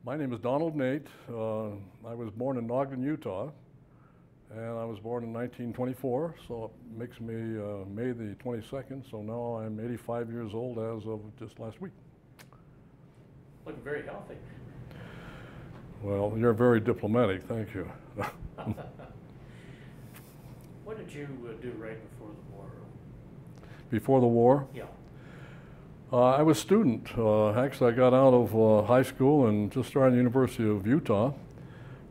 My name is Donald Nate. I was born in Ogden, Utah, and I was born in 1924, so it makes me May the 22nd, so now I'm 85 years old as of just last week. Looking very healthy. Well, you're very diplomatic, thank you. What did you do right before the war? Before the war? Yeah. I was a student. Actually, I got out of high school and just started the University of Utah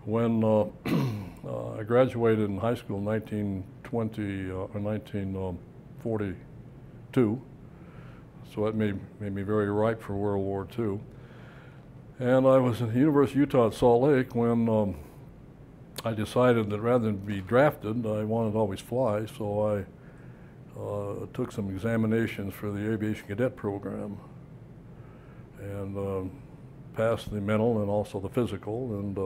when I graduated in high school in 1920 or 1942. So that made me very ripe for World War II. And I was at the University of Utah at Salt Lake when I decided that rather than be drafted, I wanted to always fly, so I took some examinations for the aviation cadet program and passed the mental and also the physical, and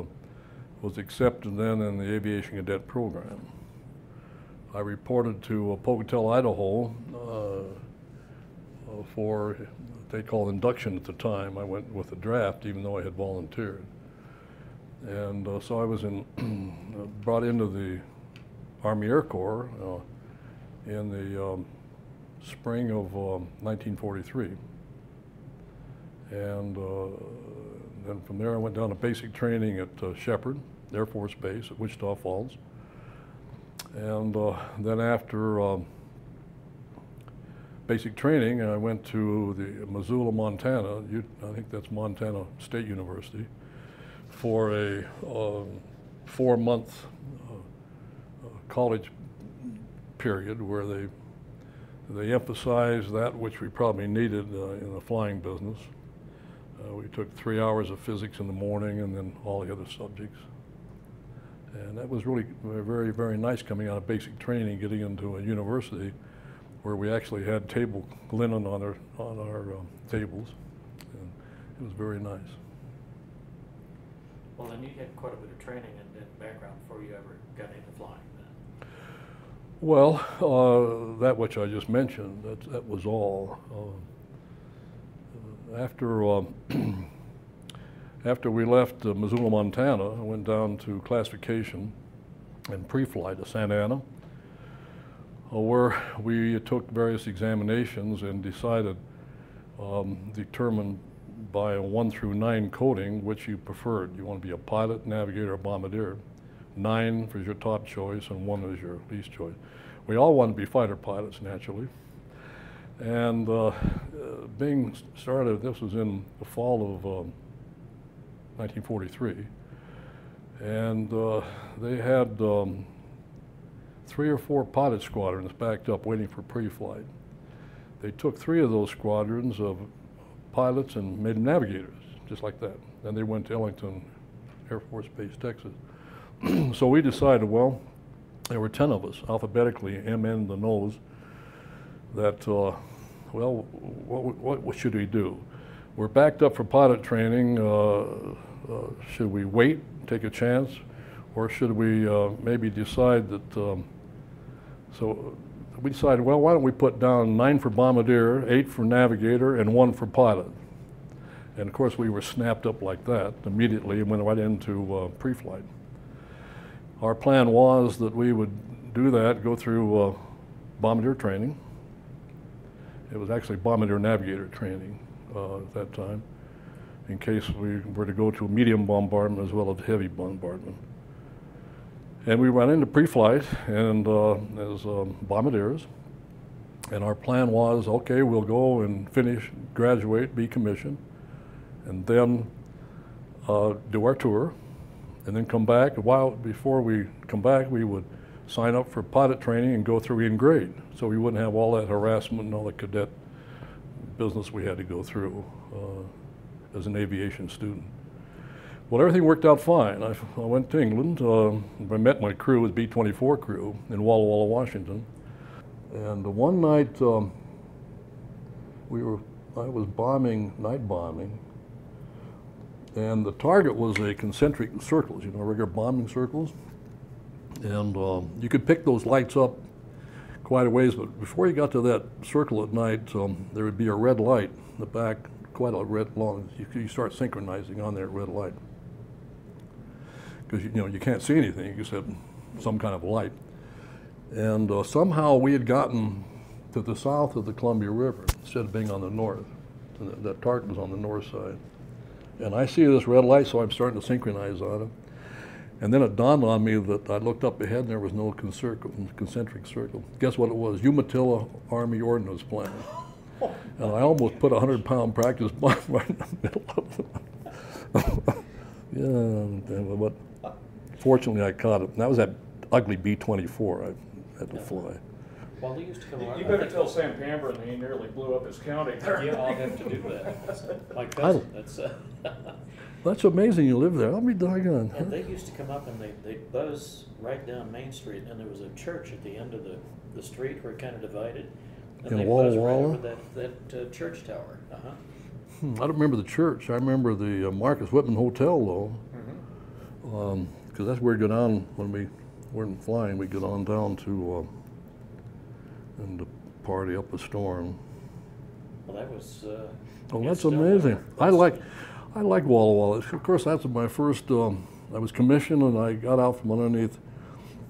was accepted then in the aviation cadet program. I reported to Pocatello, Idaho for what they called induction at the time. I went with a draft even though I had volunteered. And so I was brought into the Army Air Corps in the spring of 1943. And then from there I went down to basic training at Shepherd Air Force Base at Wichita Falls. And then after basic training, I went to the Missoula, Montana, I think that's Montana State University, for a 4-month college period where they emphasized that which we probably needed in the flying business. We took 3 hours of physics in the morning and then all the other subjects. And that was really very, very nice coming out of basic training, getting into a university where we actually had table linen on our tables. And it was very nice. Well, then you had quite a bit of training and background before you ever got into flying then. Well, that which I just mentioned, that was all. After we left Missoula, Montana, I went down to classification and pre-flight to Santa Ana, where we took various examinations and determined by a 1 through 9 coding which you preferred. You want to be a pilot, navigator, or bombardier. 9 is your top choice and 1 is your least choice. We all want to be fighter pilots, naturally. And being started, this was in the fall of 1943, and they had 3 or 4 pilot squadrons backed up waiting for pre-flight. They took 3 of those squadrons of pilots and made them navigators, just like that. Then they went to Ellington Air Force Base, Texas. So we decided, well, there were 10 of us, alphabetically, M.N. the nose, that, well, what should we do? We're backed up for pilot training. Should we wait, take a chance, or should we maybe decide that, so we decided, well, why don't we put down 9 for bombardier, 8 for navigator, and 1 for pilot. And of course we were snapped up like that immediately and went right into pre-flight. Our plan was that we would do that, go through bombardier training. It was actually bombardier navigator training at that time, in case we were to go to a medium bombardment as well as heavy bombardment. And we went into pre-flight and as bombardiers, and our plan was, okay, we'll go and finish, graduate, be commissioned, and then do our tour, and then come back. Before we come back, we would sign up for pilot training and go through in grade, so we wouldn't have all that harassment and all the cadet business we had to go through as an aviation student. Well, everything worked out fine. I went to England. I met my crew, with B-24 crew, in Walla Walla, Washington. And one night, I was bombing, night bombing, and the target was a concentric circles, you know, regular bombing circles. And you could pick those lights up quite a ways, but before you got to that circle at night, there would be a red light in the back quite a red long. You start synchronizing on that red light because you can't see anything except some kind of light. And somehow we had gotten to the south of the Columbia River instead of being on the north. And that target was on the north side. And I see this red light, so I'm starting to synchronize on it. And then it dawned on me that I looked up ahead and there was no concentric circle. Guess what it was? Umatilla Army Ordnance Plant. And I almost put a 100-pound practice bomb right in the middle of it. Yeah, but fortunately I caught it. And that was that ugly B-24 I had to fly. Well, they used to come around. You better tell Sam Pamber that he nearly blew up his county there. Yeah, I'll have to do that. My cousin, that's, That's amazing you live there. I'll be doggone. and they used to come up and they'd buzz right down Main Street, and there was a church at the end of the street where it kind of divided. And In they'd Walla buzz right Walla? over that church tower. Uh-huh. I don't remember the church. I remember the Marcus Whitman Hotel, though, Mhm. because that's where we go down when we weren't flying. We get on down to and to party up a storm. Well, that was. Oh, yeah, that's still amazing. there. I like Walla Walla. Of course, that's my first. I was commissioned, and I got out from underneath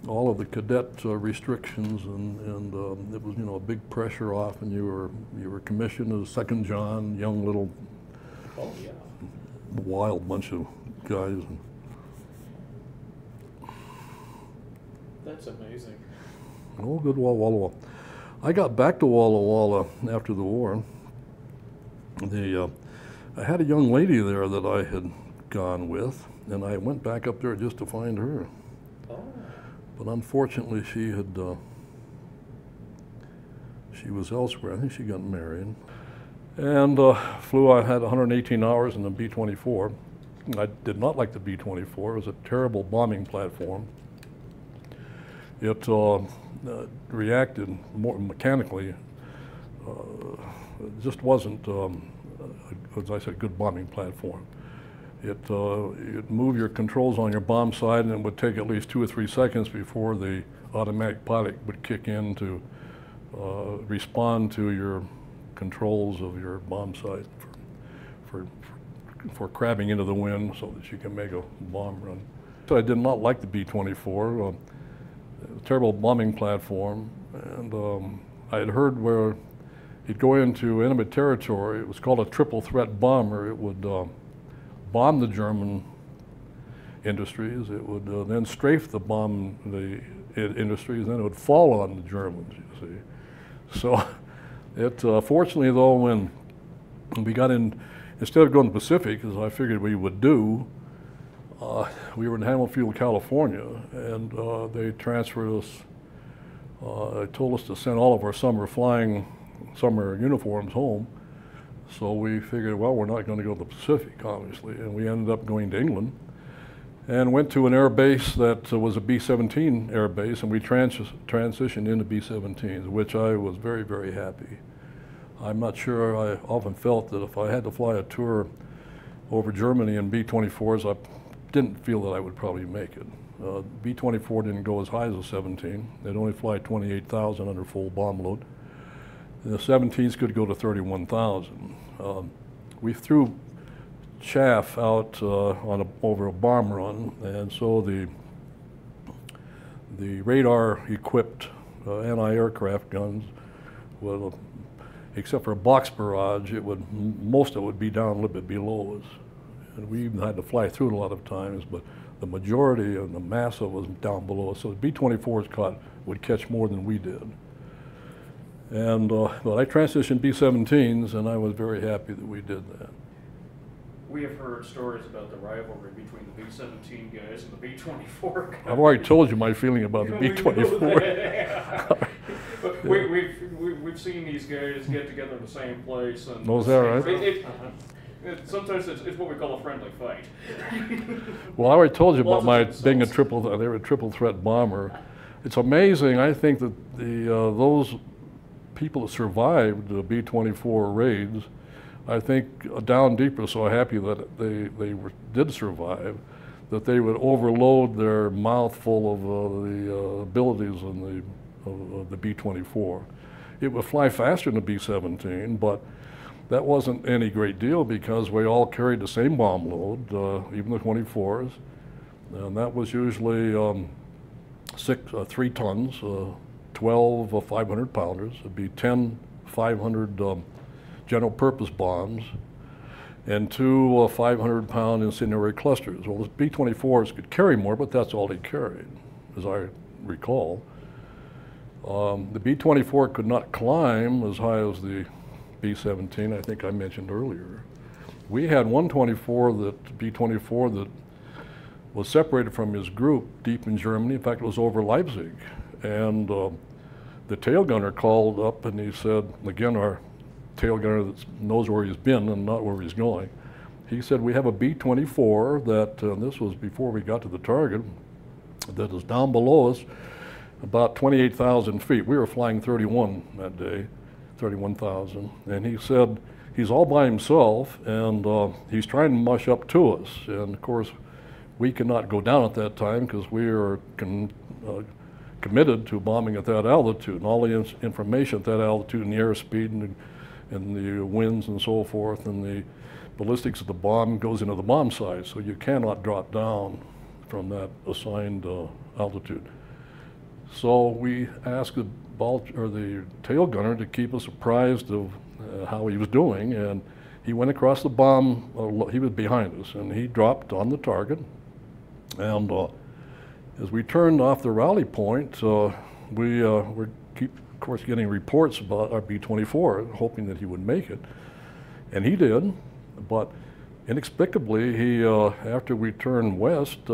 all of the cadet restrictions, and it was a big pressure off, and you were commissioned as Second John, young little Oh, yeah. wild bunch of guys. That's amazing. Oh, good Walla Walla. I got back to Walla Walla after the war. I had a young lady there that I had gone with, and I went back up there just to find her. Oh. But unfortunately, she was elsewhere. I think she got married. And flew, I had 118 hours in the B-24. I did not like the B-24. It was a terrible bombing platform. It reacted more mechanically. It just wasn't, as I said, good bombing platform. You'd move your controls on your bomb side, and it would take at least 2 or 3 seconds before the automatic pilot would kick in to respond to your controls of your bomb sight for crabbing into the wind so that you can make a bomb run. So I did not like the B-24. Terrible bombing platform, and I had heard where he'd go into enemy territory. It was called a triple threat bomber. It would bomb the German industries. It would then strafe the industries, and then it would fall on the Germans, you see. So fortunately though, when we got in, instead of going to the Pacific, as I figured we would do, we were in Hamilton, California, and they transferred us, they told us to send all of our summer uniforms home. So we figured, well, we're not going to go to the Pacific, obviously, and we ended up going to England and went to an air base that was a B-17 air base, and we transitioned into B-17s, which I was very, very happy. I'm not sure, I often felt that if I had to fly a tour over Germany in B-24s, I didn't feel that I would probably make it. B-24 didn't go as high as a 17. They'd only fly 28,000 under full bomb load. And the 17s could go to 31,000. We threw chaff out over a bomb run, and so the radar-equipped anti-aircraft guns, except for a box barrage, most of it would be down a little bit below us. And we even had to fly through it a lot of times, but the majority and the mass of it was down below us. So the B-24s would catch more than we did. And but I transitioned B-17s, and I was very happy that we did that. We have heard stories about the rivalry between the B-17 guys and the B-24 guys. I've already told you my feeling about the We know B-24. that. But we've seen these guys get together in the same place. And Oh, is that right? Sometimes it's what we call a friendly fight. Well, I already told you about my Lots of being insults. they were a triple threat bomber. It's amazing, I think, that those people that survived the B-24 raids, I think down deep are so happy that they did survive, that they would overload their mouth full of the abilities of the B-24. It would fly faster than the B-17, but That wasn't any great deal because we all carried the same bomb load, even the 24s, and that was usually 3 tons, 12 500-pounders. It'd be 10 500 general purpose bombs and 2 500-pound incendiary clusters. Well, the B-24s could carry more, but that's all they carried, as I recall. The B-24 could not climb as high as the B-17, I think I mentioned earlier. We had one B-24 that was separated from his group deep in Germany. In fact, it was over Leipzig. And the tail gunner called up and he said, again, our tail gunner that knows where he's been and not where he's going, he said, we have a B-24 that, this was before we got to the target, that is down below us about 28,000 feet. We were flying 31 that day, 31,000. And he said, he's all by himself and he's trying to mush up to us. And of course, we could not go down at that time because we are committed to bombing at that altitude. And all the information at that altitude and the airspeed and the winds and so forth and the ballistics of the bomb goes into the bomb sight. So you cannot drop down from that assigned altitude. So we asked the tail gunner to keep us apprised of how he was doing, and he went across the bomb. He was behind us, and he dropped on the target. And as we turned off the rally point, we keep, of course, getting reports about our B-24, hoping that he would make it, and he did. But inexplicably, he after we turned west.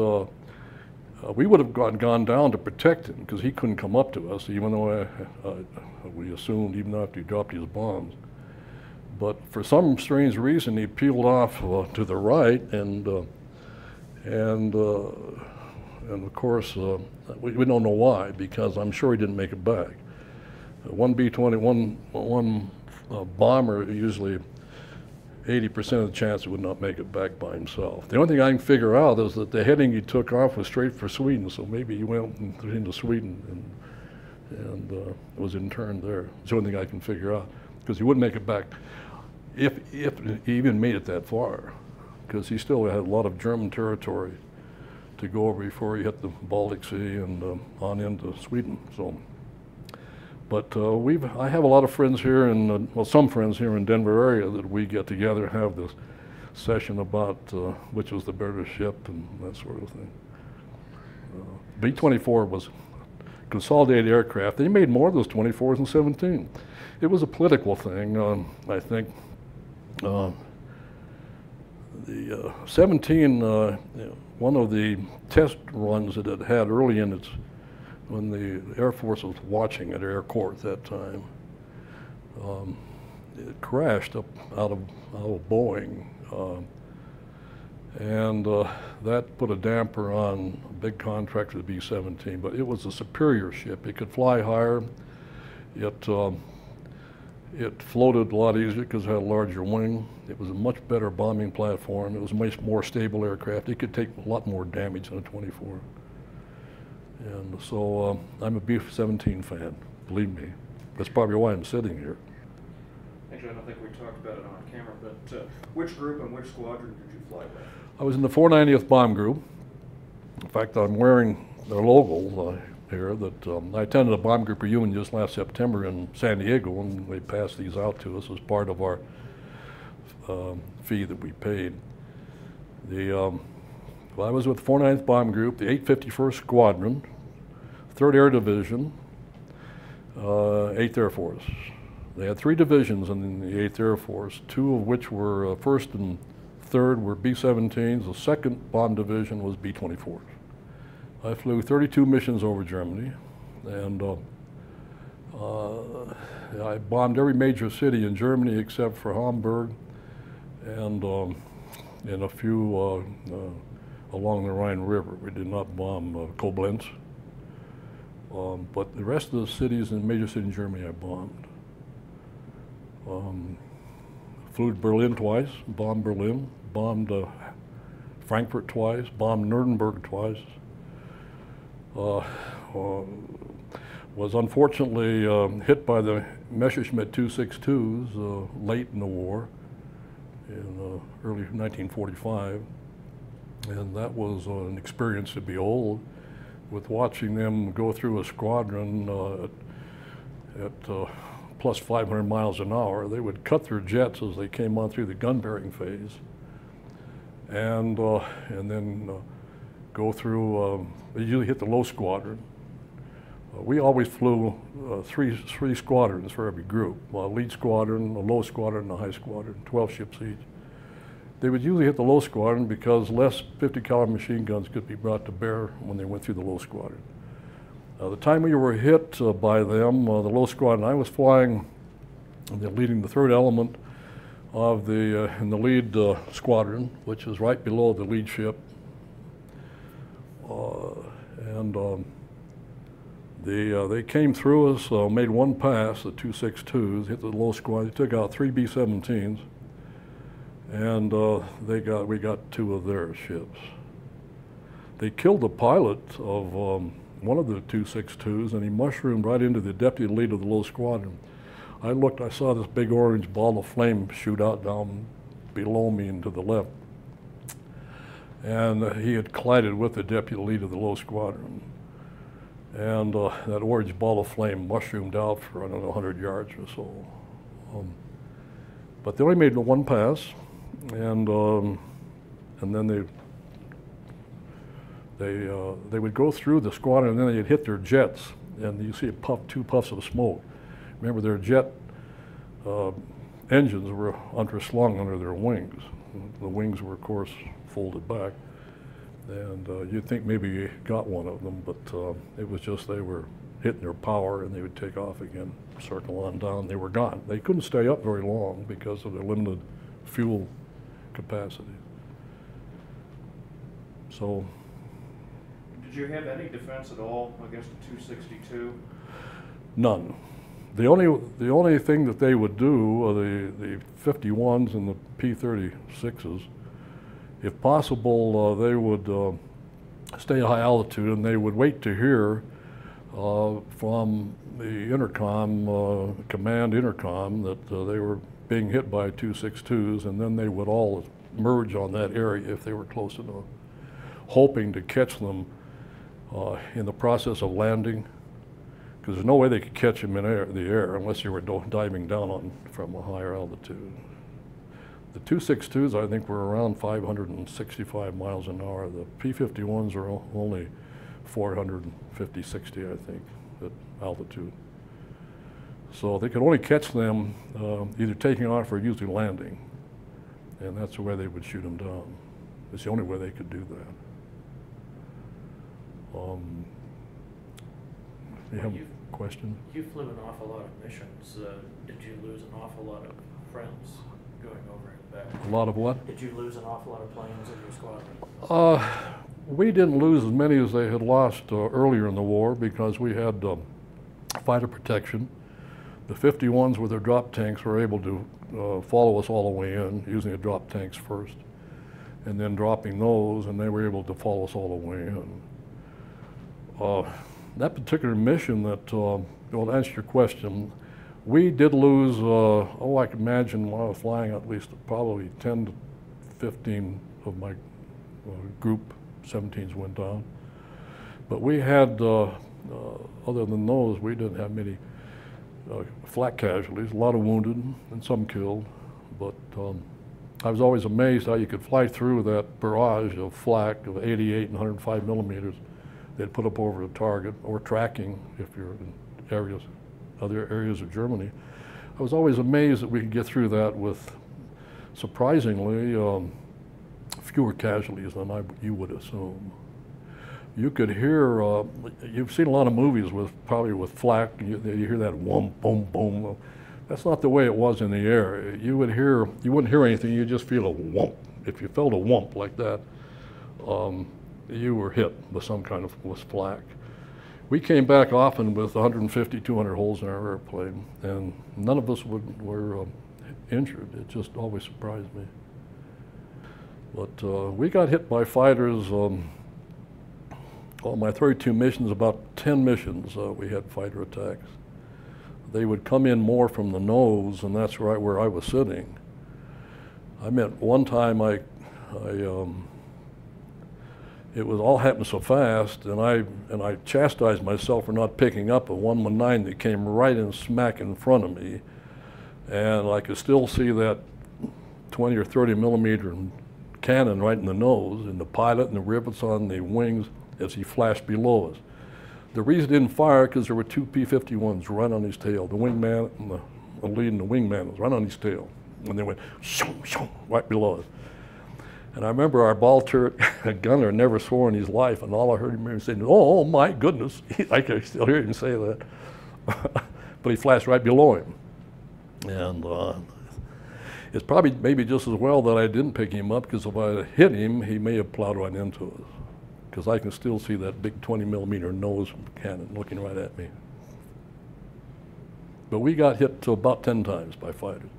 We would have gone down to protect him because he couldn't come up to us, even though we assumed, even after he dropped his bombs. But for some strange reason, he peeled off to the right, and of course, we don't know why, because I'm sure he didn't make it back. One B-21 bomber usually 80% of the chance he would not make it back by himself. The only thing I can figure out is that the heading he took off was straight for Sweden, so maybe he went into Sweden and was interned there. It's the only thing I can figure out, because he wouldn't make it back if he even made it that far, because he still had a lot of German territory to go over before he hit the Baltic Sea and on into Sweden. So. But I have a lot of friends here, well, some friends here in Denver area that we get together and have this session about which was the better ship and that sort of thing. B-24 was consolidated aircraft. They made more of those 24s in 17. It was a political thing, I think. The 17, one of the test runs that it had early in its when the Air Force was watching at Air Corps at that time, it crashed up out of Boeing, and that put a damper on a big contract for the B-17. But it was a superior ship. It could fly higher. It floated a lot easier because it had a larger wing. It was a much better bombing platform. It was a much more stable aircraft. It could take a lot more damage than a 24. And so I'm a B-17 fan, believe me. That's probably why I'm sitting here. Actually, I don't think we talked about it on camera, but which group and which squadron did you fly with? I was in the 490th Bomb Group. In fact, I'm wearing their logo here. That I attended a bomb group reunion just last September in San Diego, and they passed these out to us as part of our fee that we paid. I was with the 490th Bomb Group, the 851st Squadron, 3rd Air Division, 8th Air Force. They had 3 divisions in the 8th Air Force, 2 of which were 1st and 3rd were B-17s. The 2nd bomb division was B-24s. I flew 32 missions over Germany, and I bombed every major city in Germany except for Hamburg and a few along the Rhine River. We did not bomb Koblenz. But the rest of the cities and major cities in Germany I bombed. Flew to Berlin twice, bombed Berlin, bombed Frankfurt twice, bombed Nuremberg twice, was unfortunately hit by the Messerschmitt 262s late in the war, in early 1945. And that was an experience to behold, with watching them go through a squadron at plus 500 miles an hour. They would cut their jets as they came on through the gun bearing phase, and then go through. They usually hit the low squadron. We always flew three squadrons for every group: a lead squadron, a low squadron, and a high squadron. 12 ships each. They would usually hit the low squadron because less 50 caliber machine guns could be brought to bear when they went through the low squadron. The time we were hit by them, the low squadron, I was flying, leading the third element of in the lead squadron, which is right below the lead ship. They came through us, made one pass, the 262s, hit the low squadron. They took out 3 B-17s, and we got 2 of their ships. They killed the pilot of one of the 262s, and he mushroomed right into the deputy lead of the low squadron. I looked, I saw this big orange ball of flame shoot out down below me and to the left. And he had collided with the deputy lead of the low squadron. And that orange ball of flame mushroomed out for, I don't know, 100 yards or so. But they only made one pass, and then they would go through the squadron, and then they'd hit their jets, and you see 2 puffs of smoke. Remember, their jet engines were underslung under their wings. The wings were, of course, folded back, and you'd think maybe you got one of them, but it was just they were hitting their power, and they would take off again, circle on down. They were gone. They couldn't stay up very long because of their limited fuel capacity. So. Did you have any defense at all against the 262? None. The only thing that they would do, the 51s and the P-36s, if possible, they would stay at high altitude, and they would wait to hear from the intercom, command intercom, that they were being hit by 262s, and then they would all merge on that area if they were close enough, hoping to catch them in the process of landing, because there's no way they could catch them in the air unless you were diving down from a higher altitude. The 262s, I think, were around 565 miles an hour. The P-51s are only 450, 60, I think, at altitude. So they could only catch them either taking off or usually landing, and that's the way they would shoot them down. It's the only way they could do that. You have a question? You flew an awful lot of missions. Did you lose an awful lot of friends going over and back? A lot of what? Did you lose an awful lot of planes in your squadron? We didn't lose as many as they had lost earlier in the war, because we had fighter protection. The 51s with their drop tanks were able to follow us all the way in, using the drop tanks first, and then dropping those, and they were able to follow us all the way in. That particular mission that, to answer your question, we did lose, I can imagine when I was flying, at least probably 10 to 15 of my group 17s went down. But we had, other than those, we didn't have many flak casualties, a lot of wounded and some killed. But I was always amazed how you could fly through that barrage of flak of 88 and 105 millimeters they'd put up over the target, or tracking if you're in other areas of Germany. I was always amazed that we could get through that with surprisingly fewer casualties than you would assume. You could hear, you've seen a lot of movies probably with flak, you hear that whump, boom, boom. That's not the way it was in the air. You wouldn't hear anything, you just feel a whump. If you felt a whump like that, you were hit with some kind of flak. We came back often with 150, 200 holes in our airplane, and none of us were injured. It just always surprised me. But we got hit by fighters on my 32 missions, about 10 missions, we had fighter attacks. They would come in more from the nose, and that's right where I was sitting. I meant one time it was all happened so fast, and I chastised myself for not picking up a 119 that came right in smack in front of me, and I could still see that 20 or 30 millimeter cannon right in the nose, and the pilot and the rivets on the wings as he flashed below us. The reason he didn't fire because there were two P-51s right on his tail. The wingman and the lead and the wingman was right on his tail, and they went shoo, shoo, right below us. And I remember our ball turret gunner never swore in his life, and all I heard him say, "Oh my goodness!" I can still hear him say that, but he flashed right below him, and it's probably maybe just as well that I didn't pick him up, because if I had hit him, he may have plowed right into us, because I can still see that big 20 millimeter nose cannon looking right at me. But we got hit to about 10 times by fighters,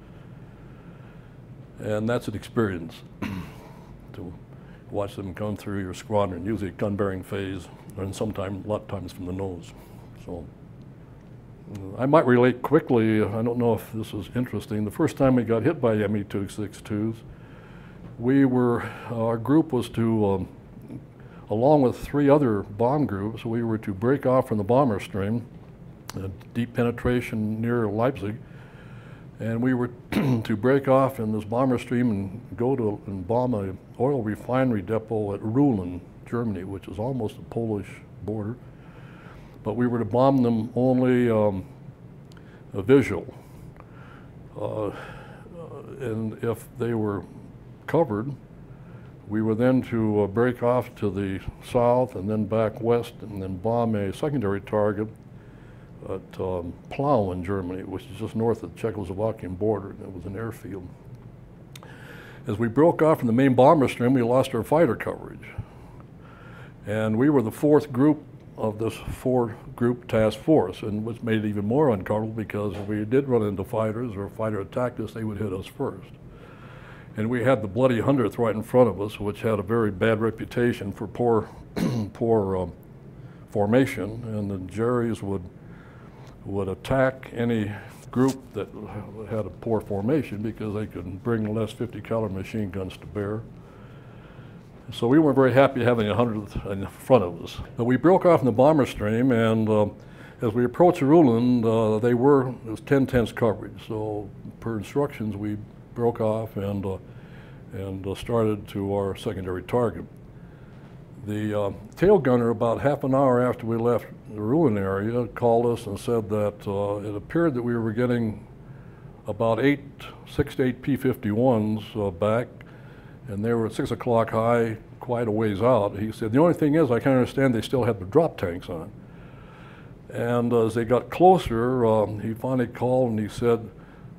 and that's an experience. To watch them come through your squadron, usually gun bearing phase, and sometimes, a lot of times from the nose. So I might relate quickly, I don't know if this is interesting. The first time we got hit by ME-262s, our group was to, along with 3 other bomb groups, we were to break off from the bomber stream, deep penetration near Leipzig, and we were to break off in this bomber stream and go to and bomb an oil refinery depot at Ruhlen, Germany, which is almost the Polish border. But we were to bomb them only a visual. And if they were covered, we were then to break off to the south and then back west and then bomb a secondary target at Plauen, Germany, which is just north of the Czechoslovakian border, and it was an airfield. As we broke off from the main bomber stream, we lost our fighter coverage. And we were the 4th group of this 4-group task force, and which made it even more uncomfortable, because if we did run into fighters or a fighter attacked us, they would hit us first. And we had the Bloody 100th right in front of us, which had a very bad reputation for poor formation, and the Jerry's would attack any group that had a poor formation, because they could bring less 50 caliber machine guns to bear. So we weren't very happy having 100th in front of us. But we broke off in the bomber stream, and as we approached Ruhlen, it was 10/10 coverage. So per instructions, we broke off and started to our secondary target. The tail gunner, about half an hour after we left the Ruhlen area, called us and said that it appeared that we were getting about 6 to 8 P-51s back, and they were at 6 o'clock high, quite a ways out. He said, the only thing is, I can't understand, they still had the drop tanks on. And as they got closer, he finally called and he said,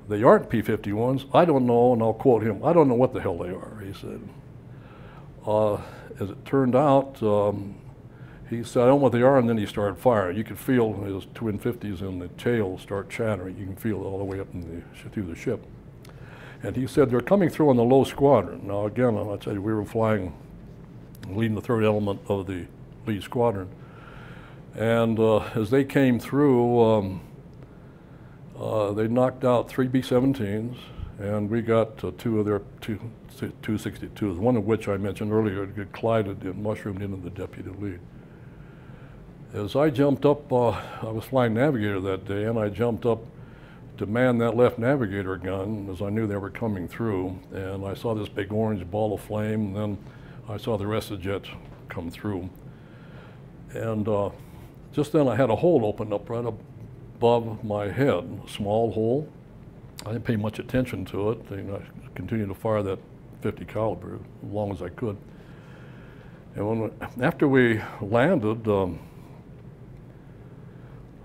they aren't P-51s. I don't know, and I'll quote him, I don't know what the hell they are, he said. As it turned out, he said, I don't know what they are, and then he started firing. You could feel his twin 50s in the tail start chattering. You can feel it all the way up through the ship. And he said, they're coming through on the low squadron. Now again, I'll tell you, we were flying, leading the 3rd element of the lead squadron. And as they came through, they knocked out 3 B-17s, and we got 2 of their 262s, one of which I mentioned earlier had collided and mushroomed into the deputy lead. As I jumped up, I was flying navigator that day, and I jumped up to man that left navigator gun as I knew they were coming through, and I saw this big orange ball of flame, and then I saw the rest of the jets come through. And just then I had a hole open up right above my head, a small hole. I didn't pay much attention to it. I continued to fire that 50 caliber as long as I could. And after we landed,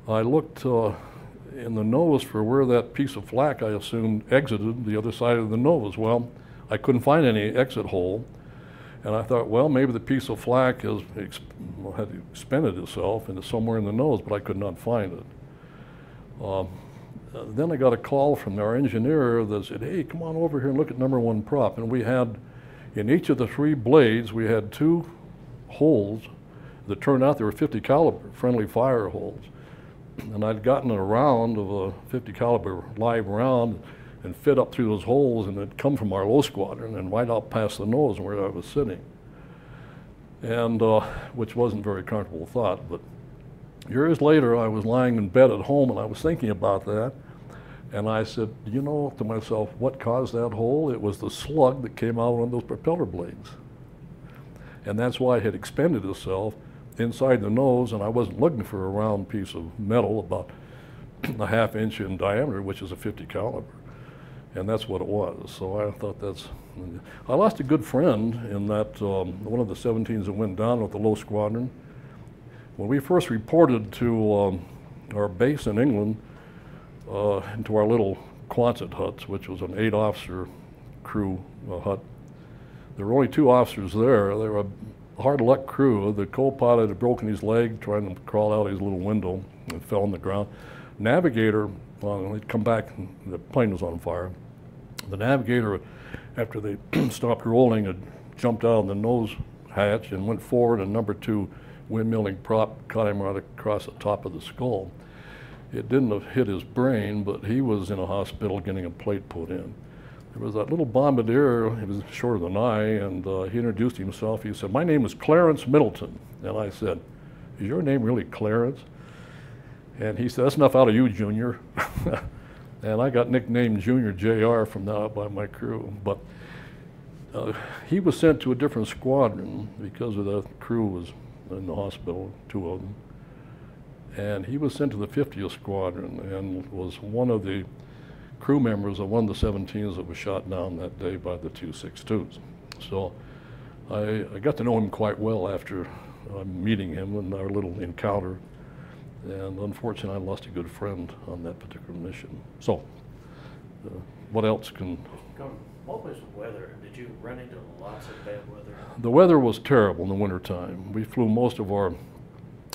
I looked in the nose for where that piece of flak I assumed exited the other side of the nose. Well, I couldn't find any exit hole, and I thought, well, maybe the piece of flak had expended itself into somewhere in the nose, but I could not find it. Then I got a call from our engineer that said, hey, come on over here and look at number 1 prop. And we had, in each of the 3 blades, we had 2 holes that turned out they were 50 caliber friendly fire holes. And I'd gotten a round of a 50 caliber live round and fit up through those holes, and it'd come from our low squadron and right out past the nose where I was sitting. And which wasn't a very comfortable thought, but years later I was lying in bed at home and I was thinking about that, and I said, you know, to myself, what caused that hole? It was the slug that came out on those propeller blades. And that's why it had expended itself inside the nose, and I wasn't looking for a round piece of metal about a half inch in diameter, which is a 50 caliber. And that's what it was. So I thought that's, I lost a good friend in that one of the 17s that went down with the low squadron. When we first reported to our base in England, into our little Quonset huts, which was an 8-officer crew hut, there were only 2 officers there. They were a hard luck crew. The co-pilot had broken his leg trying to crawl out his little window and fell on the ground. Navigator, they'd come back and the plane was on fire. The navigator, after they stopped rolling, had jumped out of the nose hatch and went forward, and number 2 windmilling prop caught him right across the top of the skull. It didn't have hit his brain, but he was in a hospital getting a plate put in. There was that little bombardier, he was shorter than I, and he introduced himself. He said, "My name is Clarence Middleton." And I said, "Is your name really Clarence?" And he said, "That's enough out of you, Junior." And I got nicknamed Junior JR from now by my crew. But he was sent to a different squadron because of the crew was in the hospital, 2 of them. And he was sent to the 50th Squadron and was one of the crew members of one of the 17s that was shot down that day by the 262s. So I got to know him quite well after meeting him in our little encounter. And unfortunately, I lost a good friend on that particular mission. So what else can... What was the weather? Did you run into lots of bad weather? The weather was terrible in the wintertime. We flew most of our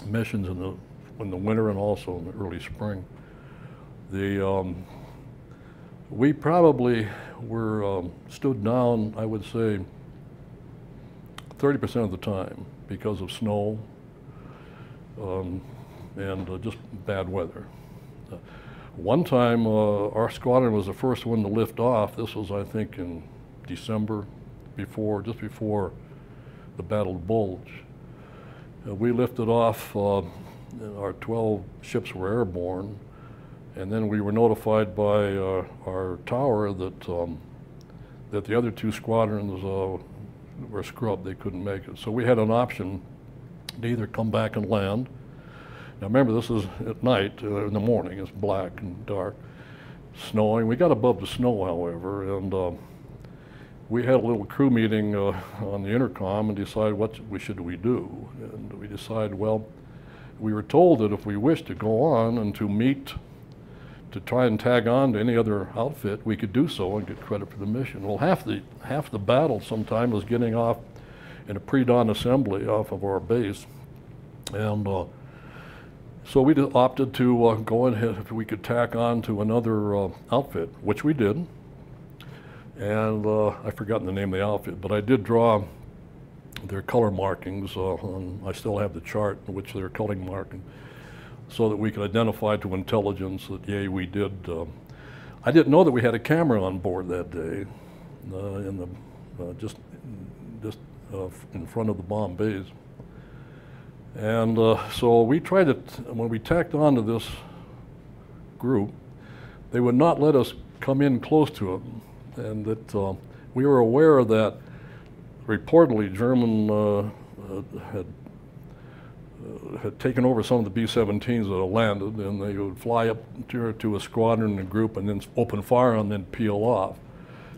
missions in the winter and also in the early spring. We probably were stood down, I would say, 30% of the time because of snow and just bad weather. One time, our squadron was the first one to lift off. This was, I think, in December, just before the Battle of Bulge. We lifted off, our 12 ships were airborne, and then we were notified by our tower that the other 2 squadrons were scrubbed. They couldn't make it. So we had an option to either come back and land. Now remember, this is at night, in the morning, it's black and dark, snowing. We got above the snow, however, and we had a little crew meeting on the intercom and decided what we should do. And we decided, well, we were told that if we wished to go on and to meet, to try and tag on to any other outfit, we could do so and get credit for the mission. Well, half the battle sometime was getting off in a pre-dawn assembly off of our base, and so we opted to go ahead if we could tack on to another outfit, which we did. And I've forgotten the name of the outfit, but I did draw their color markings I still have the chart in which they're color marking, so that we could identify to intelligence that, yay, we did. I didn't know that we had a camera on board that day, just in front of the bomb bays. And so we tried it, when we tacked on to this group, they would not let us come in close to them. And that we were aware that reportedly German had taken over some of the B-17s that had landed, and they would fly up to a squadron and a group and then open fire and then peel off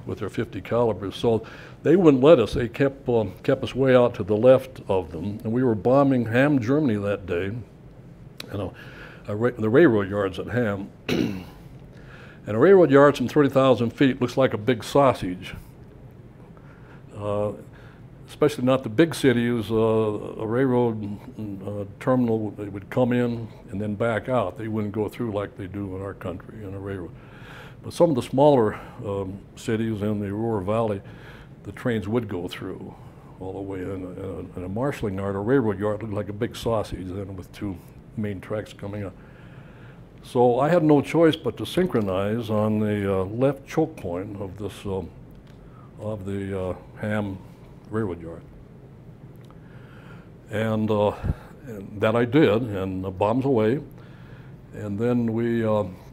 with their 50 calibers. So they wouldn't let us. They kept us way out to the left of them, and we were bombing Ham, Germany that day, the railroad yards at Ham. And a railroad yard from 30,000 feet looks like a big sausage. Especially not the big cities, a railroad terminal, they would come in and then back out. They wouldn't go through like they do in our country in a railroad. But some of the smaller cities in the Aurora Valley, the trains would go through. all the way in a marshalling yard, a railroad yard, looked like a big sausage then with two main tracks coming up. So I had no choice but to synchronize on the left choke point of this of the Ham railroad yard, and that I did, and the bombs away, and then we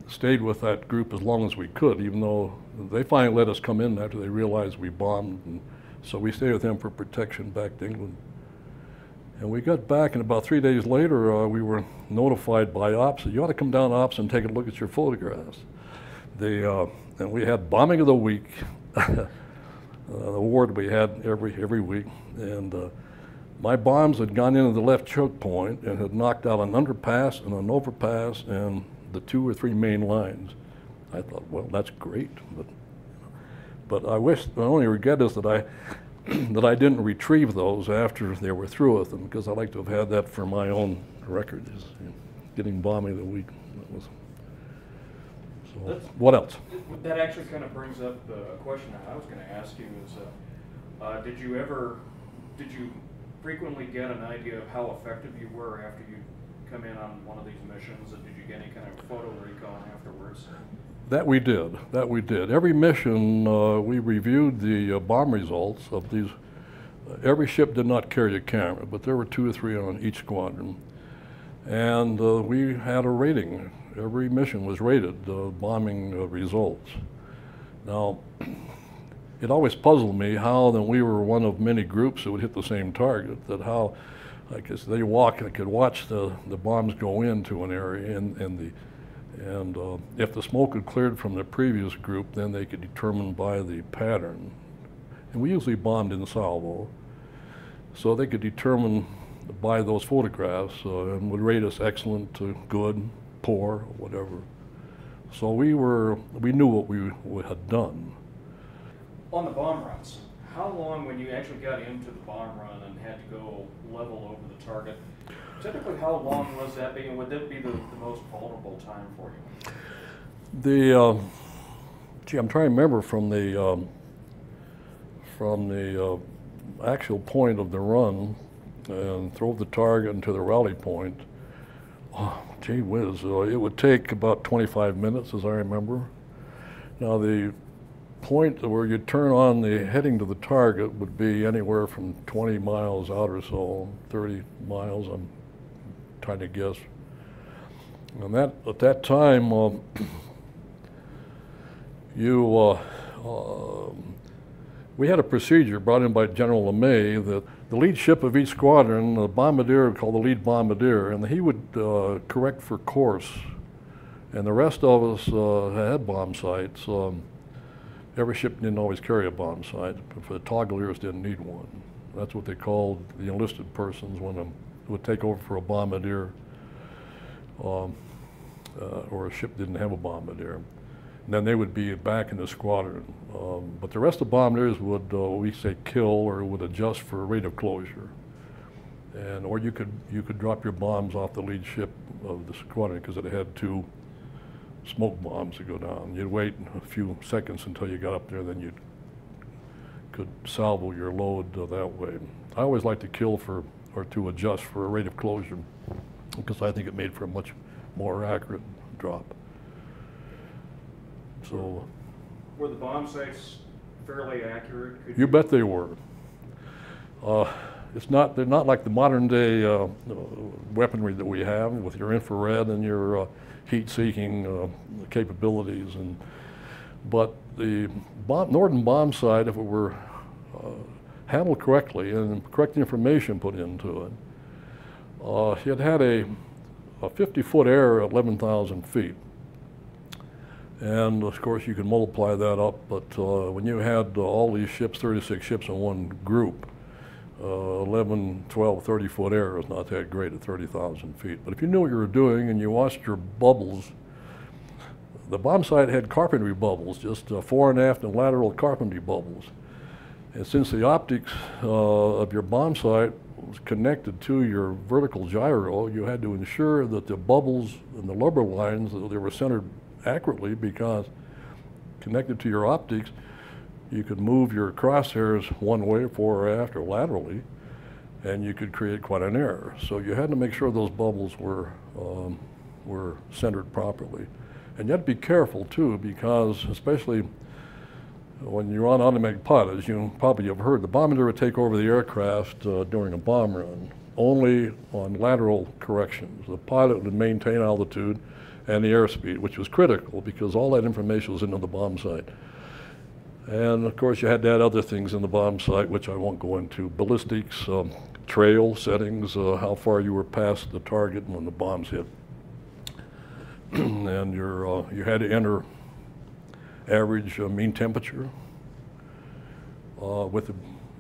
stayed with that group as long as we could, even though they finally let us come in after they realized we bombed, and so we stayed with them for protection back to England. And we got back, and about 3 days later, we were notified by ops that you ought to come down to ops and take a look at your photographs. And we had bombing of the week, the award we had every week, and my bombs had gone into the left choke point and had knocked out an underpass and an overpass and the 2 or 3 main lines. I thought, well, that's great, but I wish, the only regret is that I didn't retrieve those after they were through with them, because I'd like to have had that for my own record, getting bombing of the week. That was, so, what else? That actually kind of brings up a question I was going to ask you is, did you frequently get an idea of how effective you were after you come in on one of these missions, and did you get any kind of photo recon afterwards? That we did. Every mission, we reviewed the bomb results of these. Every ship did not carry a camera, but there were 2 or 3 on each squadron. And we had a rating. Every mission was rated, bombing results. Now, it always puzzled me how then we were one of many groups that would hit the same target, that how, I guess they could watch the bombs go into an area, and if the smoke had cleared from the previous group, then they could determine by the pattern. And we usually bombed in salvo, so they could determine by those photographs and would rate us excellent to good, poor, whatever. So we knew what we had done. On the bomb runs, how long, when you actually got into the bomb run and had to go level over the target, typically how long was that being? Would that be the most vulnerable time for you? I'm trying to remember from the actual point of the run and throw the target into the rally point. Oh, gee whiz, it would take about 25 minutes, as I remember. Now the point where you turn on the heading to the target would be anywhere from 20 miles out or so, 30 miles, I'm trying to guess. And at that time, we had a procedure brought in by General LeMay that the lead ship of each squadron, the bombardier called the lead bombardier, and he would correct for course. And the rest of us had bomb sights. Every ship didn't always carry a bomb sight, but for the toggleiers didn't need one. That's what they called the enlisted persons when they would take over for a bombardier, or a ship didn't have a bombardier. And then they would be back in the squadron. But the rest of the bombardiers would, we say, kill or would adjust for rate of closure. Or you could drop your bombs off the lead ship of the squadron because it had 2 smoke bombs to go down. You'd wait a few seconds until you got up there, then you could salvo your load that way. I always like to kill or to adjust for a rate of closure because I think it made for a much more accurate drop. So, were the bomb sights fairly accurate? You bet they were. They're not like the modern day weaponry that we have with your infrared and your heat-seeking capabilities, but the Norden bomb sight, if it were handled correctly and correct information put into it had a 50-foot error at 11,000 feet. And of course you can multiply that up, but when you had all these ships, 36 ships in one group, 11, 12, 30-foot error is not that great at 30,000 feet. But if you knew what you were doing and you watched your bubbles, the bomb sight had carpentry bubbles, just fore and aft and lateral carpentry bubbles. And since the optics of your bomb sight was connected to your vertical gyro, you had to ensure that the bubbles and the lubber lines, that they were centered accurately, because connected to your optics, you could move your crosshairs one way, fore or aft, or laterally, and you could create quite an error. So you had to make sure those bubbles were centered properly. And you had to be careful too, because especially when you're on automatic pilot, as you probably have heard, the bombardier would take over the aircraft during a bomb run, only on lateral corrections. The pilot would maintain altitude and the airspeed, which was critical because all that information was into the bomb sight. And of course you had to add other things in the bomb sight, which I won't go into: ballistics, trail settings, how far you were past the target when the bombs hit. And you had to enter average mean temperature with,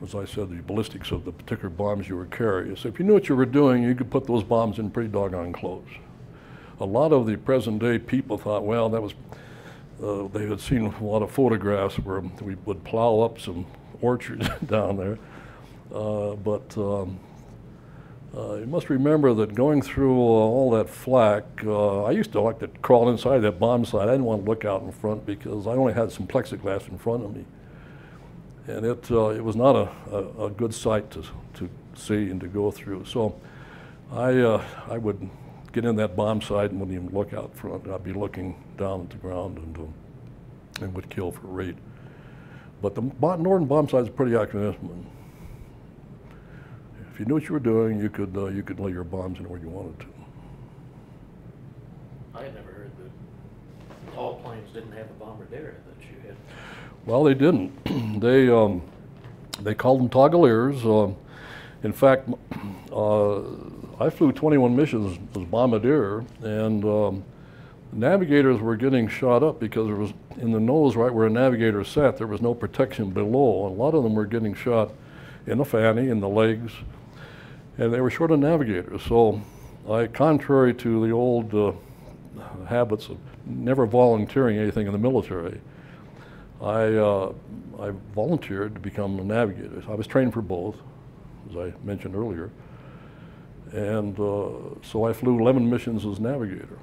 as I said, the ballistics of the particular bombs you were carrying. So if you knew what you were doing, you could put those bombs in pretty doggone close. A lot of the present day people thought, well, that was, they had seen a lot of photographs where we would plow up some orchards down there. You must remember that going through all that flak, I used to like to crawl inside that bomb sight. I didn't want to look out in front because I only had some plexiglass in front of me. And it was not a good sight to see and to go through. So I would get in that bomb sight and wouldn't even look out front. I'd be looking down at the ground and would kill for rate. But the northern bomb sight is a pretty accurate instrument. If you knew what you were doing, you could lay your bombs in where you wanted to. I had never heard that all planes didn't have a bombardier that you had. Well, they didn't. They called them toggleiers. In fact, I flew 21 missions as bombardier, and navigators were getting shot up because there was, in the nose, right where a navigator sat, there was no protection below. And a lot of them were getting shot in the fanny, in the legs, and they were short of navigators. So contrary to the old habits of never volunteering anything in the military, I volunteered to become a navigator. I was trained for both, as I mentioned earlier. And so I flew 11 missions as navigator.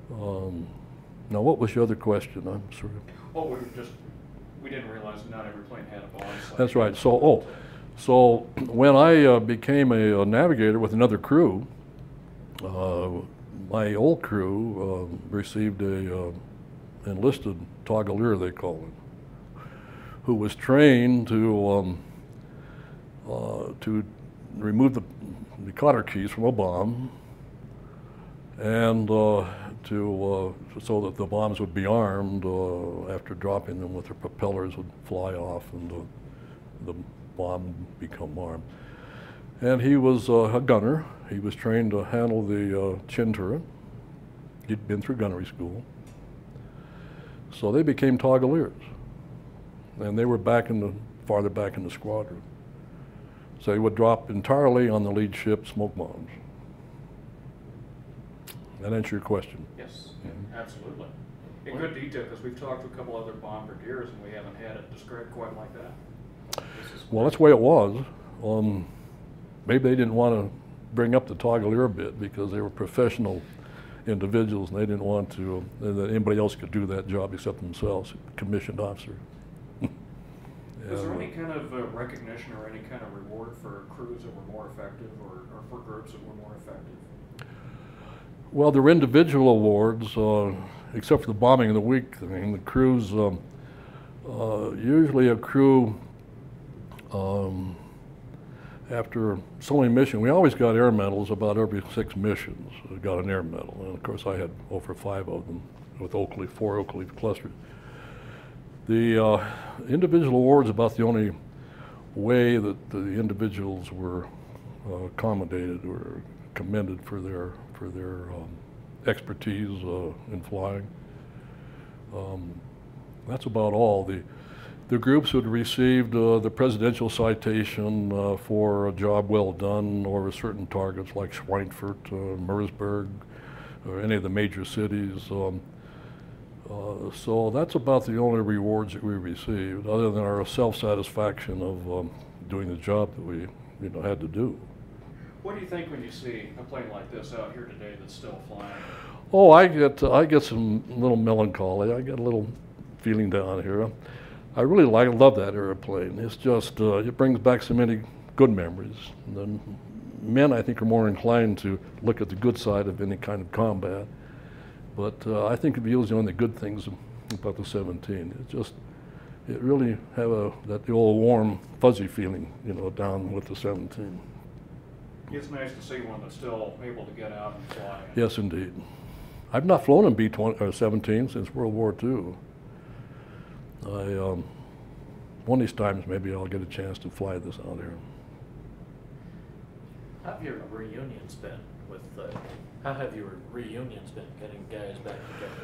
Now, what was your other question? I'm sorry. Well, we didn't realize not every plane had a bomb sight. That's right. So when I became a navigator with another crew, my old crew received a enlisted toggleier, they call it, who was trained to remove the cotter keys from a bomb, and so that the bombs would be armed after dropping them, with their propellers would fly off and the bomb would become armed. And he was a gunner. He was trained to handle the chin turret. He'd been through gunnery school. So they became toggleiers, and they were farther back in the squadron. So he would drop entirely on the lead ship smoke bombs. That answer your question? Yes, absolutely. In good detail, because we've talked to a couple other bombardiers and we haven't had it described quite like that. Well, that's the way it was. Maybe they didn't want to bring up the toggleier bit because they were professional individuals and they didn't want to, that anybody else could do that job except themselves, commissioned officer. Was there any kind of recognition or any kind of reward for crews that were more effective or for groups that were more effective? Well, there were individual awards, except for the bombing of the week. I mean, the crews, usually a crew, after so many missions, we always got air medals about every 6 missions. We got an air medal, and of course I had over 5 of them with 4 Oak Leaf clusters. The individual awards about the only way that the individuals were accommodated or commended for their expertise in flying. That's about all. The groups who had received the Presidential Citation for a job well done over certain targets like Schweinfurt, Mersburg, or any of the major cities. So that's about the only rewards that we received, other than our self-satisfaction of doing the job that we had to do. What do you think when you see a plane like this out here today that's still flying? Oh, I get some little melancholy. I get a little feeling down here. I really love that airplane. It's just, it brings back so many good memories. And then men, I think, are more inclined to look at the good side of any kind of combat. But I think it reveals only the good things about the 17. It really have that old warm, fuzzy feeling, you know, down with the 17. It's nice to see one that's still able to get out and fly. Yes, indeed. I've not flown a B-17 since World War II. One of these times maybe I'll get a chance to fly this out here. How have your reunions been with, how have your reunions been, getting guys back together?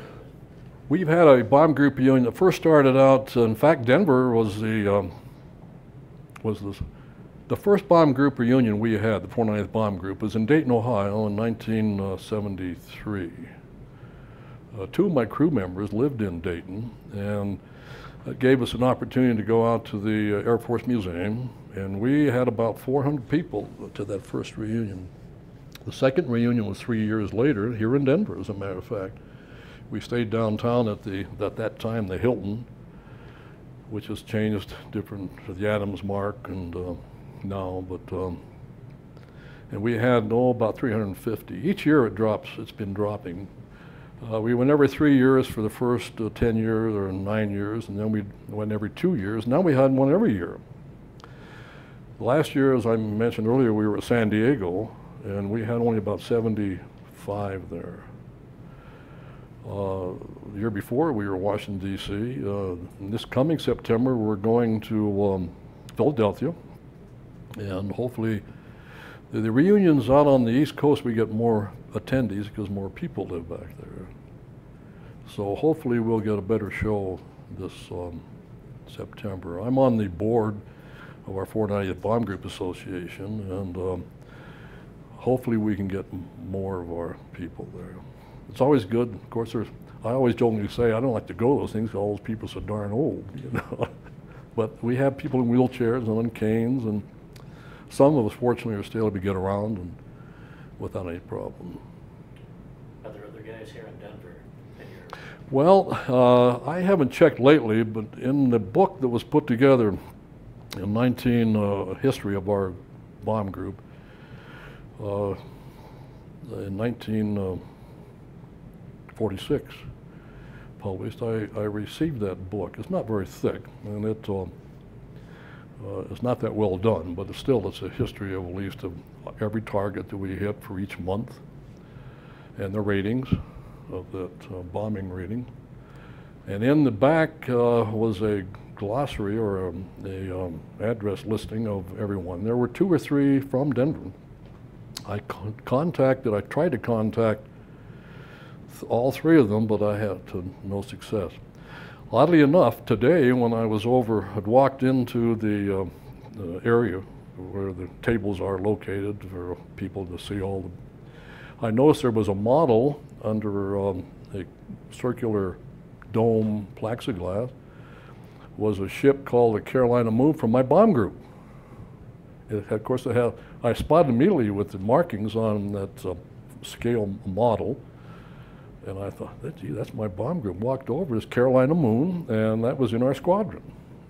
We've had a bomb group reunion that first started out, in fact, Denver was the first bomb group reunion we had, the 490th Bomb Group, was in Dayton, Ohio in 1973. Two of my crew members lived in Dayton, and it gave us an opportunity to go out to the Air Force Museum, and we had about 400 people to that first reunion. The second reunion was 3 years later, here in Denver, as a matter of fact. We stayed downtown at that time, the Hilton, which has changed different to the Adams Mark and now, but and we had about 350. Each year it drops, it's been dropping. We went every 3 years for the first 10 years or 9 years, and then we went every 2 years. Now we had one every year. Last year, as I mentioned earlier, we were at San Diego, and we had only about 75 there. The year before, we were in Washington, D.C. This coming September, we're going to Philadelphia, and hopefully the reunions out on the East Coast, we get more attendees because more people live back there. So hopefully we'll get a better show this September. I'm on the board of our 490th Bomb Group Association, and hopefully we can get more of our people there. It's always good. Of course, I always jokingly say I don't like to go to those things because all those people are so darn old, you know. But we have people in wheelchairs and on canes, and some of us fortunately are still able to get around and without any problem. Are there other guys here in Denver? Well, I haven't checked lately, but in the book that was put together in history of our bomb group, in 1946, published, I received that book. It's not very thick, and it's not that well done, but it's a history of at least of every target that we hit for each month, and the ratings of that bombing rating. And in the back was a glossary or a address listing of everyone. There were 2 or 3 from Denver. I tried to contact all 3 of them, but I had no success. Oddly enough, today when I was had walked into the area where the tables are located for people to see all I noticed there was a model under a circular dome plexiglass was a ship called the Carolina Moon from my bomb group. Of course, I spotted immediately with the markings on that scale model, and I thought, gee, that's my bomb group. Walked over, this Carolina Moon, and that was in our squadron.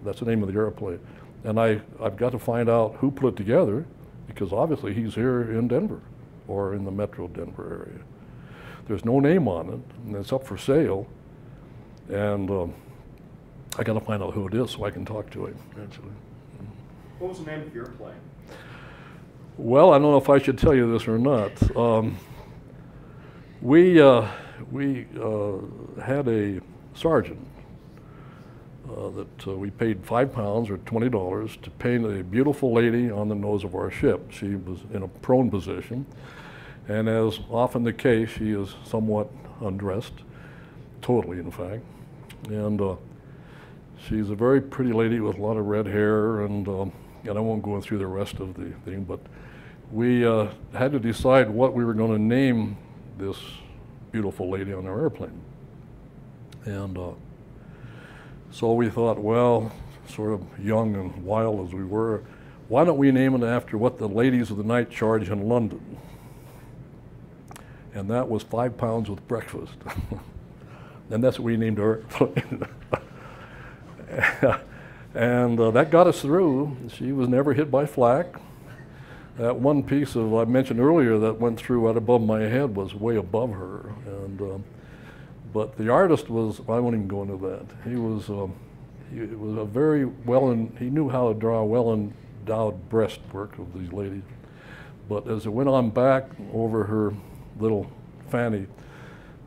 That's the name of the airplane. And I've got to find out who put it together, because obviously he's here in Denver, or in the metro Denver area. There's no name on it, and it's up for sale, and I got to find out who it is so I can talk to him, actually. What was the name of your plane? Well, I don't know if I should tell you this or not. We had a sergeant that we paid £5 or $20 to paint a beautiful lady on the nose of our ship. She was in a prone position, and as often the case, she is somewhat undressed, totally in fact. And she's a very pretty lady with a lot of red hair, and I won't go through the rest of the thing, but we had to decide what we were going to name this beautiful lady on our airplane. And so we thought, well, sort of young and wild as we were, why don't we name it after what the ladies of the night charge in London? And that was £5 with breakfast. And that's what we named our airplane. And that got us through. She was never hit by flak. That one piece of I mentioned earlier that went through right above my head was way above her. And but the artist was, I won't even go into that. He was a very he knew how to draw well endowed breastwork of these ladies. But as it went on back over her little fanny,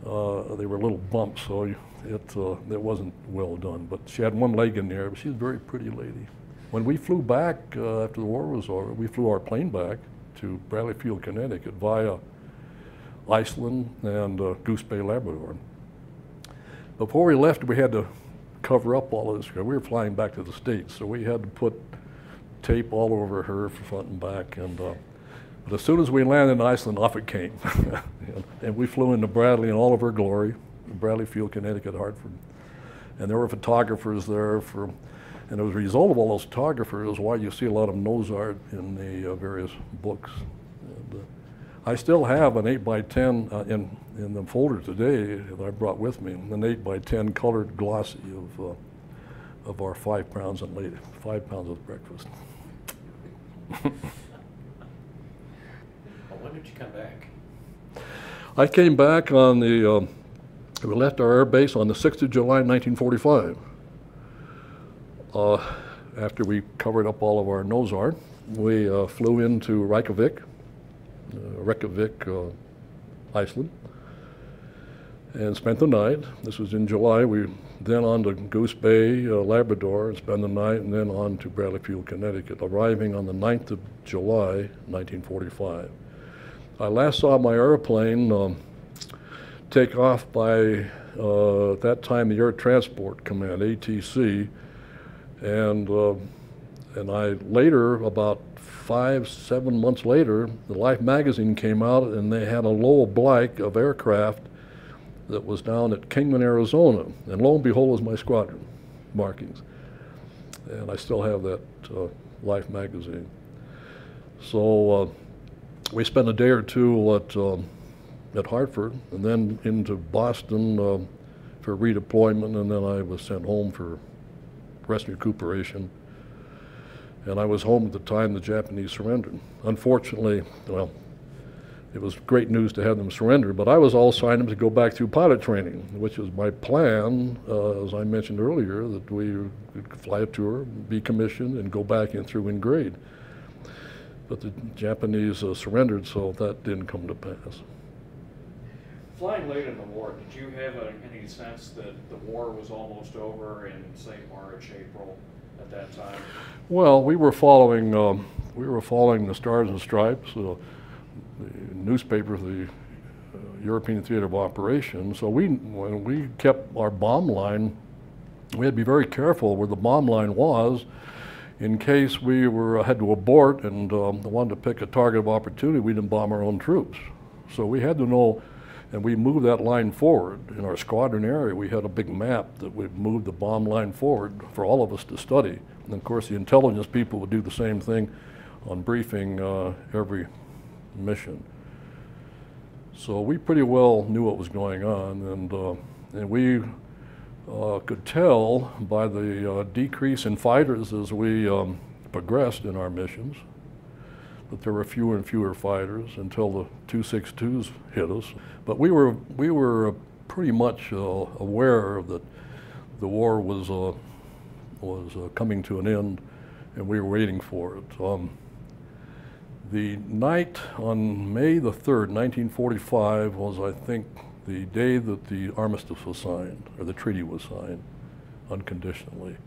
they were little bumps, so it wasn't well done. But she had one leg in there, but she's a very pretty lady. When we flew back after the war was over, we flew our plane back to Bradley Field, Connecticut via Iceland and Goose Bay, Labrador. Before we left, we had to cover up all of this. We were flying back to the States, so we had to put tape all over her front and back. And but as soon as we landed in Iceland, off it came. And we flew into Bradley in all of her glory, Bradley Field, Connecticut, Hartford. And there were photographers there and as a result of all those photographers is why you see a lot of nose art in the various books. And, I still have an 8x10 in the folder today that I brought with me, an 8x10 colored glossy of our 5 pounds and late 5 pounds of breakfast. Well, when did you come back? I came back on the, we left our air base on the 6th of July, 1945. After we covered up all of our nose art, we flew into Reykjavik, Iceland, and spent the night. This was in July. We then on to Goose Bay, Labrador, and spent the night, and then on to Bradley Field, Connecticut, arriving on the 9th of July, 1945. I last saw my airplane take off by, at that time, the Air Transport Command, ATC, and I later, about 5-7 months later, the Life magazine came out and they had a Lowell Blyke of aircraft that was down at Kingman, Arizona. And lo and behold was my squadron markings. And I still have that Life magazine. So we spent a day or two at Hartford and then into Boston for redeployment, and then I was sent home for rest and recuperation. And I was home at the time the Japanese surrendered. Unfortunately, well, it was great news to have them surrender, but I was all signed up to go back through pilot training, which was my plan, as I mentioned earlier, that we would fly a tour, be commissioned, and go back in through in grade. But the Japanese surrendered, so that didn't come to pass. Flying late in the war, did you have any sense that the war was almost over in, say, March, April at that time? Well, we were following the Stars and Stripes, the newspaper, the European Theater of Operations. So when we kept our bomb line, we had to be very careful where the bomb line was, in case we had to abort and wanted to pick a target of opportunity. We didn't bomb our own troops, so we had to know. And we moved that line forward. In our squadron area, we had a big map that would move the bomb line forward for all of us to study. And of course, the intelligence people would do the same thing on briefing every mission. So we pretty well knew what was going on, and we could tell by the decrease in fighters as we progressed in our missions that there were fewer and fewer fighters until the 262s hit us. But we were pretty much aware that the war was coming to an end, and we were waiting for it. The night on May the 3rd, 1945, was, I think, the day that the armistice was signed, or the treaty was signed, unconditionally.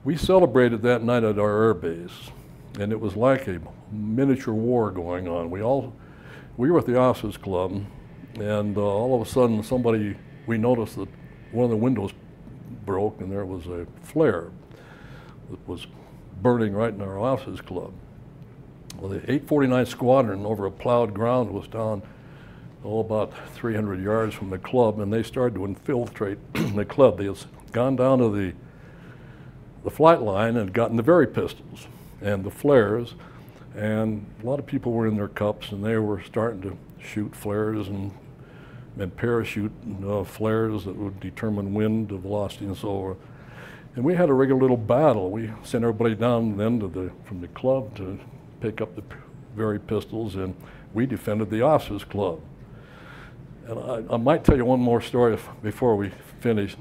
We celebrated that night at our air base, and it was like a miniature war going on. We were at the officers club, and all of a sudden we noticed that one of the windows broke and there was a flare that was burning right in our officers club. Well, the 849th Squadron over a plowed ground was down about 300 yards from the club, and they started to infiltrate the club. They had gone down to the flight line and gotten the very pistols and the flares, and a lot of people were in their cups, and they were starting to shoot flares and parachute flares that would determine wind velocity and so on. And we had a regular little battle. We sent everybody down then from the club to pick up the very pistols, and we defended the officers' club. And I might tell you one more story before we finish.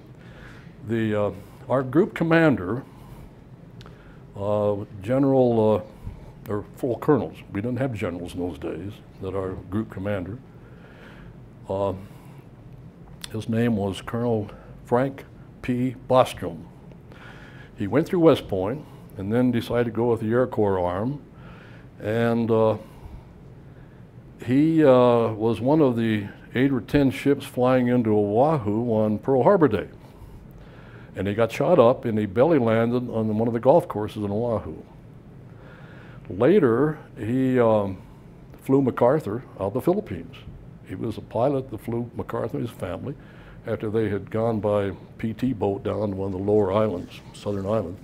Our group commander, general, or full colonels, we didn't have generals in those days, that our group commander, his name was Colonel Frank P. Bostrom. He went through West Point and then decided to go with the Air Corps Arm, and he was one of the 8 or 10 ships flying into Oahu on Pearl Harbor Day. And he got shot up and he belly landed on one of the golf courses in Oahu. Later, he flew MacArthur out of the Philippines. He was a pilot that flew MacArthur and his family after they had gone by PT boat down to one of the lower islands, southern islands.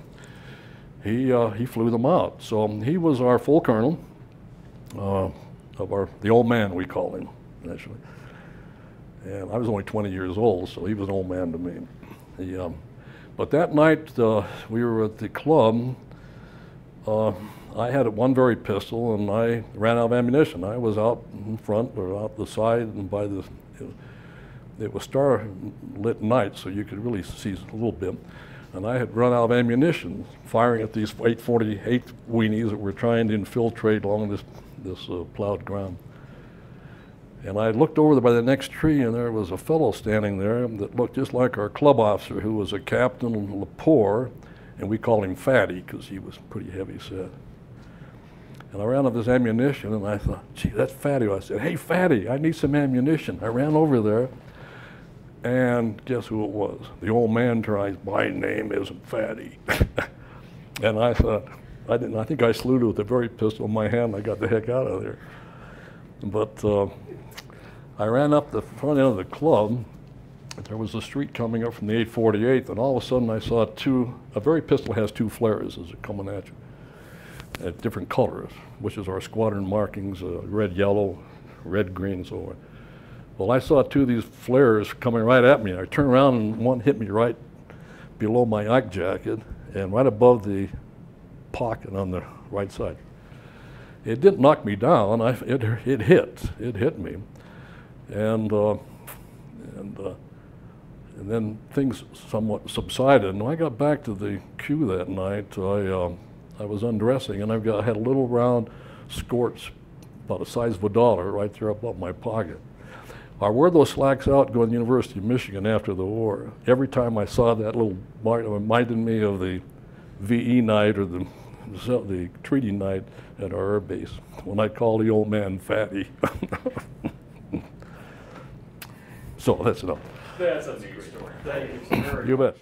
He flew them out. So he was our full colonel of the old man, we call him, actually. And I was only 20 years old, so he was an old man to me. But that night, we were at the club. I had one very pistol, and I ran out of ammunition. I was out in front or out the side, and by it was star-lit night, so you could really see a little bit. And I had run out of ammunition, firing at these 848 weenies that were trying to infiltrate along this plowed ground. And I looked over by the next tree, and there was a fellow standing there that looked just like our club officer, who was a Captain Lepore, and we called him Fatty because he was pretty heavy set. And I ran out of his ammunition, and I thought, gee, that's Fatty. I said, hey, Fatty, I need some ammunition. I ran over there, and guess who it was? The old man tries, my name isn't Fatty. And I thought, I think I saluted with the very pistol in my hand. I got the heck out of there. But I ran up the front end of the club. There was a street coming up from the 848th, and all of a sudden I saw a very pistol has 2 flares as they're coming at you at different colors, which is our squadron markings, red, yellow, red, green, and so on. Well, I saw 2 of these flares coming right at me. I turned around and one hit me right below my Ike jacket and right above the pocket on the right side. It didn't knock me down. It hit me. And then things somewhat subsided. And when I got back to the queue that night, I was undressing, and I had a little round scorch about the size of $1 right there above my pocket. I wore those slacks out going to the University of Michigan after the war. Every time I saw that little mark, it reminded me of the VE night or the treaty night at our air base when I called the old man Fatty. So that's enough. That's a neat story. Thank you. You bet.